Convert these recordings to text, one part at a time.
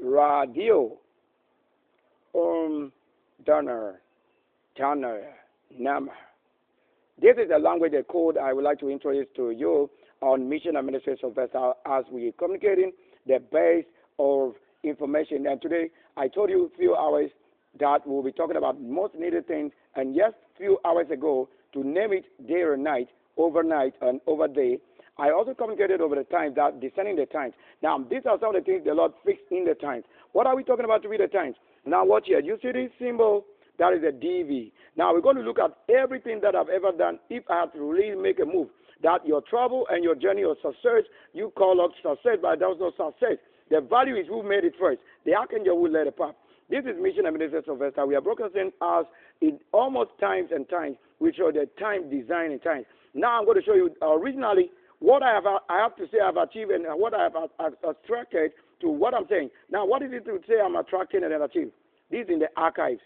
radio, donor, nama. This is the language, the code I would like to introduce to you on Mission Administration Sylvester as we communicating the base of information. And today, I told you a few hours that we'll be talking about most needed things. And yes, few hours ago, to name it day or night, overnight and overday, I also communicated over the times that discerning the times. Now, these are some of the things the Lord fixed in the times. What are we talking about to be the times? Now, watch here. You see this symbol? That is a DV. Now, we're going to look at everything that I've ever done. If I have to really make a move, that your trouble and your journey of success, you call up success, but there was no success. The value is who made it first. The archangel who led the path. This is Mission Administration Sylvester. We are broadcasting as in almost times and times. We show the time, design, and time. Now, I'm going to show you originally what I have to say I've achieved and what I have attracted to what I'm saying. Now, what is it to say I'm attracting and achieved? This is in the archives.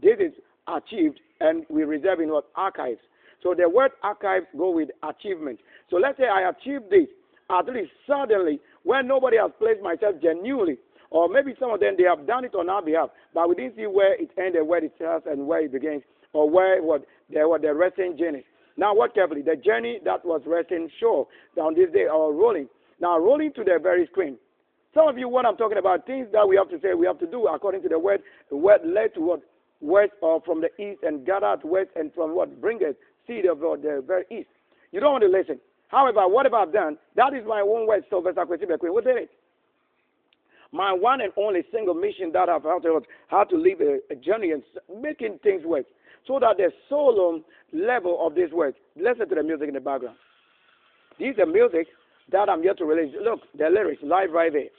This is achieved, and we reserve in what? Archives. So the word archives go with achievement. So let's say I achieved this, at least suddenly, when nobody has placed myself genuinely, or maybe some of them, they have done it on our behalf, but we didn't see where it ended, where it starts, and where it begins, or where the resting journey. Now, watch carefully. The journey that was resting sure down this day, or rolling. Now, rolling to the very screen. Some of you, what I'm talking about, things that we have to say, we have to do according to the word led to what? West or from the east and gather to west and from what? Bring a seed of the very east. You don't want to listen. However, whatever I've done, that is my own word, Sylvester Kwasi Bekoe. What did it? My one and only single mission that I've had to live a journey and making things work so that the solemn level of this work. Listen to the music in the background. This is the music that I'm here to release. Look, the lyrics live right there.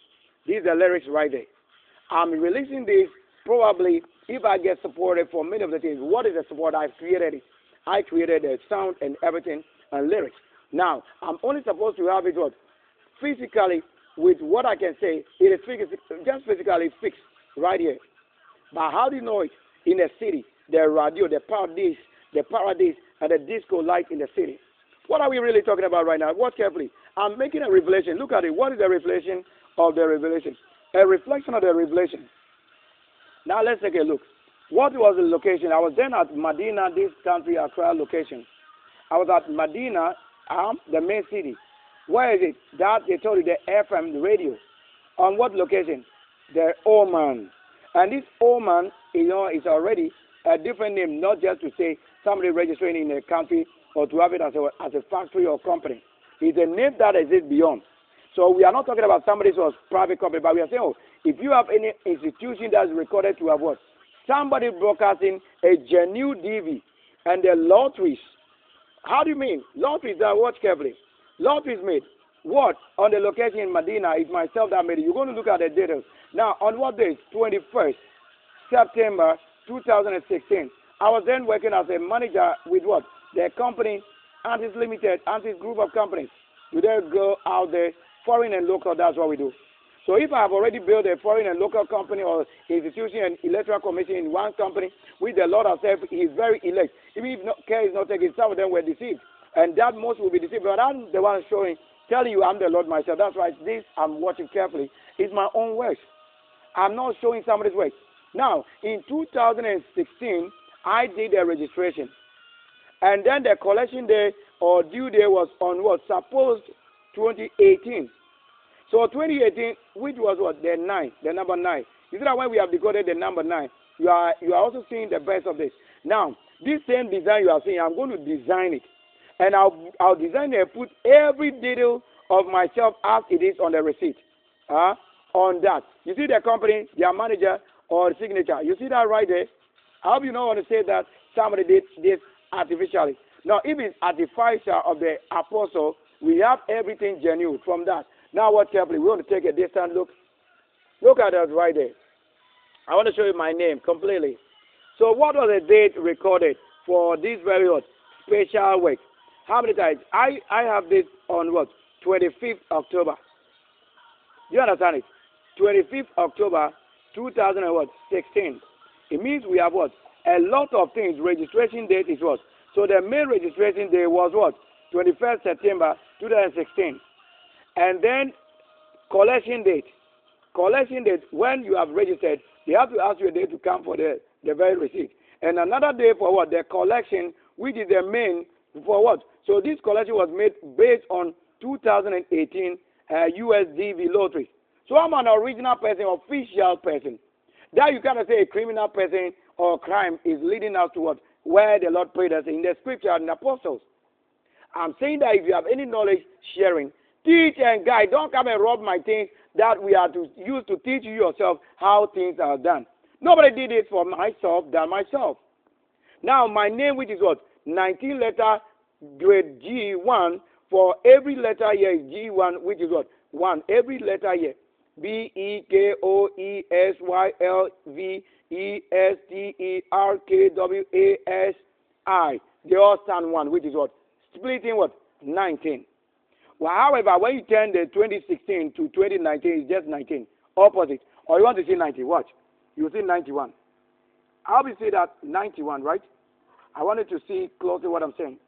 These are the lyrics right there. I'm releasing this probably if I get supported for many of the things. What is the support? I've created it. I created the sound and everything and lyrics. Now, I'm only supposed to have it what? Physically, with what I can say, it is just physically fixed right here. But how do you know it? In the city, the radio, the paradise, and the disco light in the city. What are we really talking about right now? Watch carefully. I'm making a revelation. Look at it. What is the revelation of the revelation? A reflection of the revelation. Now let's take a look. What was the location? I was then at Medina, this country, Accra location. I was at Medina, the main city. Where is it? That they told you the FM, the radio. On what location? The Oman. And this Oman, is already a different name, not just to say somebody registering in a country or to have it as a factory or company. It's a name that exists beyond. So we are not talking about somebody's private company, but we are saying, oh, if you have any institution that's recorded to have what? Somebody broadcasting a genuine DV and the lotteries. How do you mean? Lotteries, watch carefully. Lotteries made. What? On the location in Medina, it's myself that made it. You're going to look at the details. Now, on what day? 21st September 2016. I was then working as a manager with what? The company, Antis Limited, Antis Group of Companies. We then go out there, foreign and local, that's what we do. So if I have already built a foreign and local company or institution and electoral commission in one company, with the Lord himself, he is very elect. Even if care is not taken, some of them were deceived. And that most will be deceived. But I'm the one showing, telling you I'm the Lord myself. That's why this I'm watching carefully. It's my own work. I'm not showing somebody's work. Now, in 2016, I did a registration. And then the collection day or due day was on what? Supposed 2018. So 2018, which was what? The number 9. You see that when we have decoded the number 9, you are also seeing the best of this. Now, this same design you are seeing, I'm going to design it. And I'll design it and put every detail of myself as it is on the receipt. On that. You see the company, their manager, or signature. You see that right there? I hope you don't want to say that somebody did this artificially. Now, if it's artificial of the apostle, we have everything genuine from that. Now, watch carefully. We want to take a distant look. Look at that right there. I want to show you my name completely. So, what was the date recorded for this very special week? How many times? I have this on what? 25th October. Do you understand it? 25th October 2016. It means we have what? A lot of things. Registration date is what? So the main registration day was what? 21st September 2016. And then collection date collection date, when you have registered, they have to ask you a day to come for the very receipt. And another day for what? The collection, which is the main for what? So this collection was made based on 2018 USDV lottery. So I'm an original person, official person. That you cannot say a criminal person or crime is leading us to what? Where the Lord prayed us in the scripture and the apostles. I'm saying that if you have any knowledge sharing, teach and guide. Don't come and rob my things that we are to use to teach you yourself how things are done. Nobody did it for myself than myself. Now my name, which is what? 19 letter grade G1, for every letter here is G1, which is what? 1. Every letter here. BEKOESYLVESTERKWASI. They all stand 1, which is what? Splitting what? 19. Well, however, when you turn the 2016 to 2019, it's just 19. Opposite. Or you want to see 90. Watch. You see 91. I'll be saying that 91, right? I wanted to see closely what I'm saying.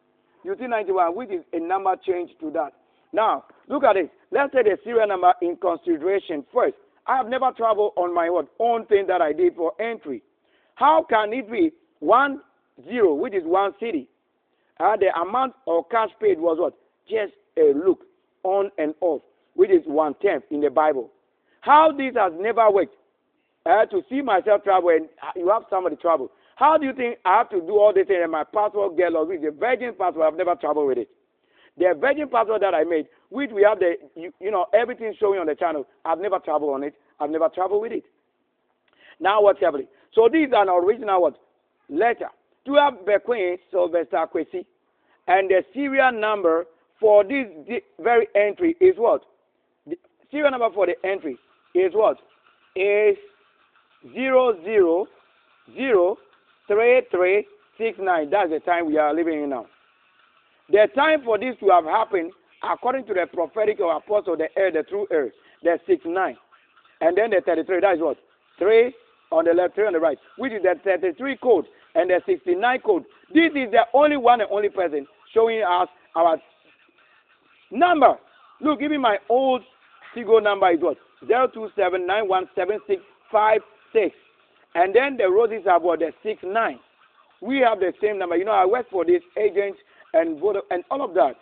You see 91, which is a number change to that. Now, look at it. Let's take the serial number in consideration first. I have never traveled on my own thing that I did for entry. How can it be 10, which is one city? The amount of cash paid was what? Just a look on and off, which is 1/10 in the Bible. How this has never worked. To see myself travel and you have somebody travel. How do you think I have to do all this and my passport get lost? With the virgin passport, I've never traveled with it. The virgin passport that I made, which we have the, everything showing on the channel, I've never traveled on it. I've never traveled with it. Now what's happening? So this is an original what? Letter. To have Bekoe, Sylvester Kwasi, and the serial number for this very entry is what? The serial number for the entry is what? Is 00003369. That's the time we are living in now. The time for this to have happened, according to the prophetic or apostle, the true heir, the 69. And then the 33, that is what? 3 on the left, 3 on the right, which is the 33 code and the 69 code. This is the only one and only person showing us our number. Look, even my old Tigo number is what? 027917656. And then the roses have what? The 69. We have the same number. I work for this agent and all of that.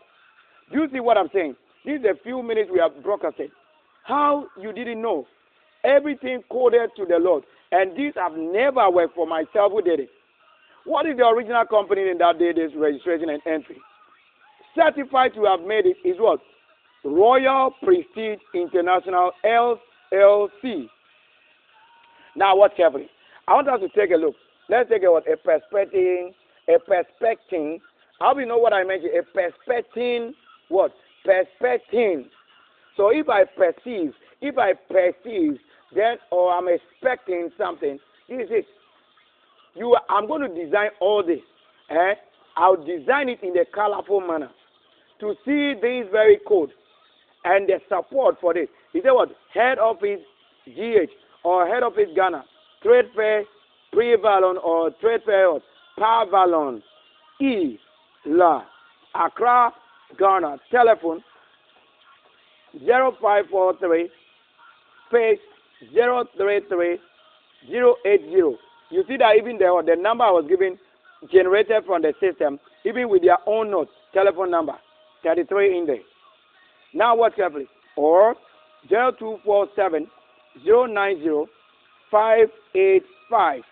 Do you see what I'm saying? This is a few minutes we have broadcasted. How you didn't know? Everything coded to the Lord. And these have never worked for myself who did it. What is the original company in that day, this registration and entry? Certified to have made it is what? Royal Prestige International LLC. Now what's happening? I want us to take a look. Let's take a perspective. How do you know what I mentioned? A perspective, what? Perspective. So if I perceive, then, or I'm expecting something, this is it. I'm going to design all this. I'll design it in a colorful manner to see this very code and the support for this. He said what? Head office GH or head office Ghana, trade fair pre-valon or trade fair par-valon, Accra, Ghana, telephone 0543 space 033 080. You see that even the number I was given generated from the system, even with their own note, telephone number, 33 in there. Now what's happening? Or 0247 090 585,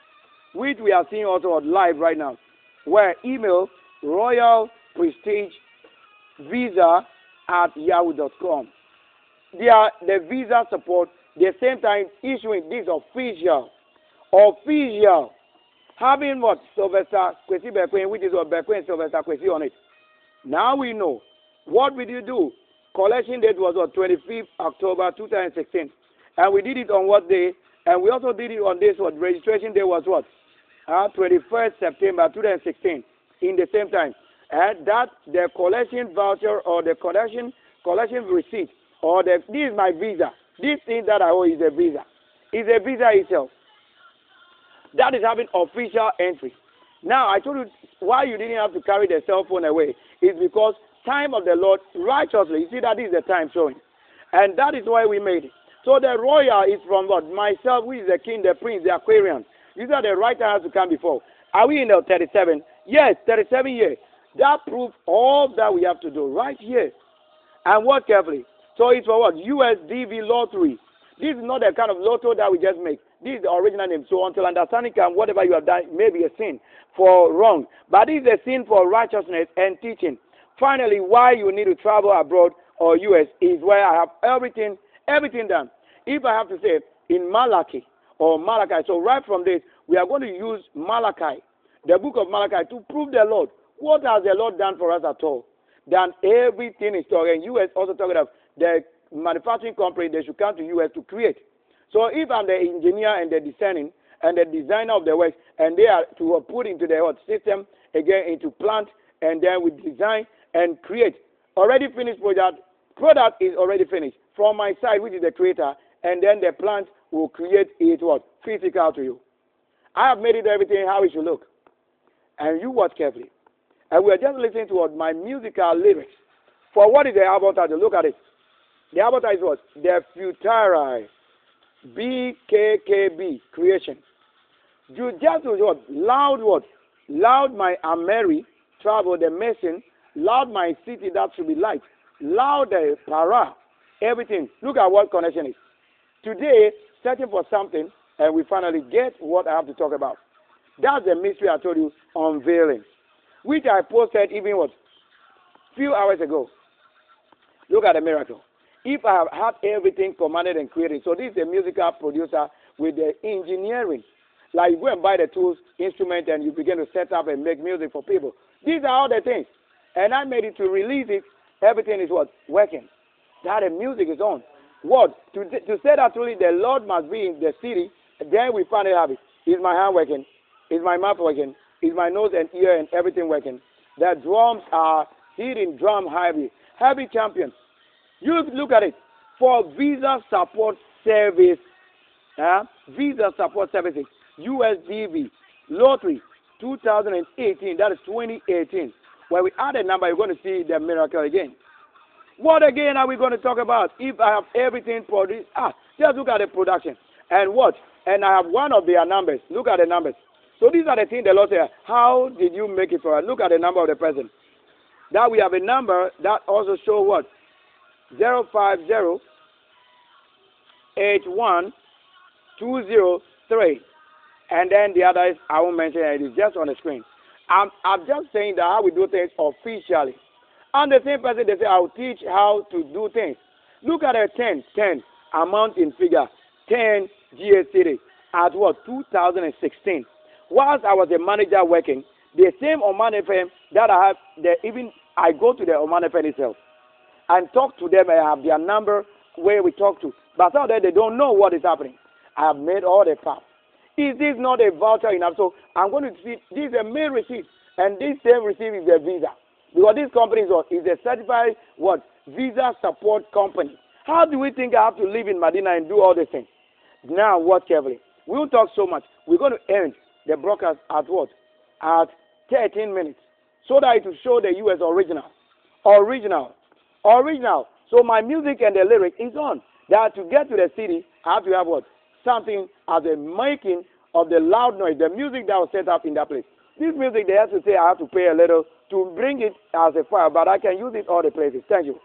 which we are seeing also live right now, where email Royal Prestige Visa at yahoo.com. They are the visa support, the same time issuing this official, having what? Sylvester Kwasi Bekoe, which is what? Bekoe and Sylvester Kwasi on it. Now we know. What will you do? Collection date was what? 25th October 2016. And we did it on what day? And we also did it on this what? Registration day was what? 21st September 2016. In the same time. And that the collection voucher or the collection receipt or this is my visa. This thing that I owe is a visa. It's a visa itself. That is having official entry. Now, I told you why you didn't have to carry the cell phone away is because time of the Lord righteously. You see, that is the time showing. And that is why we made it. So the royal is from what? Myself, who is the king, the prince, the Aquarian. These are the right has to come before. Are we in the 37? Yes, 37 years. That proves all that we have to do right here. And watch carefully. So it's for what? USDV lottery. This is not the kind of lotto that we just make. This is the original name. So until understanding comes, whatever you have done may be a sin for wrong. But this is a sin for righteousness and teaching. Finally, why you need to travel abroad or US is where I have everything done. If I have to say in Malachi or Malachi, so right from this, we are going to use Malachi, the book of Malachi, to prove the Lord. What has the Lord done for us at all? Then everything is talking. US also talking about the manufacturing company, they should come to US to create. So if I'm the engineer and the designing and the designer of the work, and they are to put into the system, again into plant, and then we design and create. Already finished product is already finished. From my side, which is the creator, and then the plant will create it what? Physical to you. I have made it everything how it should look. And you watch carefully. And we are just listening to what my musical lyrics. For what is the album title? Look at it. The album title is what? The Futuri. BKKB, creation. You just what? Loud what? Loud my Ameri, travel the mason. Loud my city that should be light. Loud the para. Everything. Look at what connection is. Today, searching for something, and we finally get what I have to talk about. That's the mystery I told you, unveiling, which I posted even what? Few hours ago. Look at the miracle. If I have had everything commanded and created, so this is a musical producer with the engineering. Like you go and buy the tools, instrument, and you begin to set up and make music for people. These are all the things. And I made it to release it. Everything is what? Working. That the music is on. What? To say that truly the Lord must be in the city, then we finally have it. Is my hand working? Is my mouth working? Is my nose and ear and everything working? The drums are hitting drum heavy champions. You look at it. For visa support service, visa support services, USDV, lottery, 2018, that is 2018. When we add a number, you're going to see the miracle again. What again are we going to talk about? If I have everything produced, just look at the production. And what? And I have one of their numbers. Look at the numbers. So these are the things the Lord said. How did you make it for us? Look at the number of the person. That we have a number that also show what? 050812003. And then the other is, I won't mention it. It is just on the screen. I'm just saying that how we do things officially. And the same person, they say, I'll teach how to do things. Look at the 10 amount in figure, 10 GSCD at what? 2016. Whilst I was a manager working, the same Oman FM that I have, I go to the Oman FM itself and talk to them. I have their number where we talk to. But some of them, they don't know what is happening. I have made all the paths. Is this not a voucher enough? So I'm going to see, this is a mail receipt, and this same receipt is a visa. Because this company is a certified what? Visa support company. How do we think I have to live in Medina and do all these things? Now, watch carefully. We will talk so much. We're going to end the broadcast at what? At 13 minutes. So that it will show the US original. So my music and the lyric is on. That to get to the city, I have to have what? Something as a making of the loud noise, the music that was set up in that place. This music, they have to say I have to pay a little to bring it as a file, but I can use it all the places. Thank you.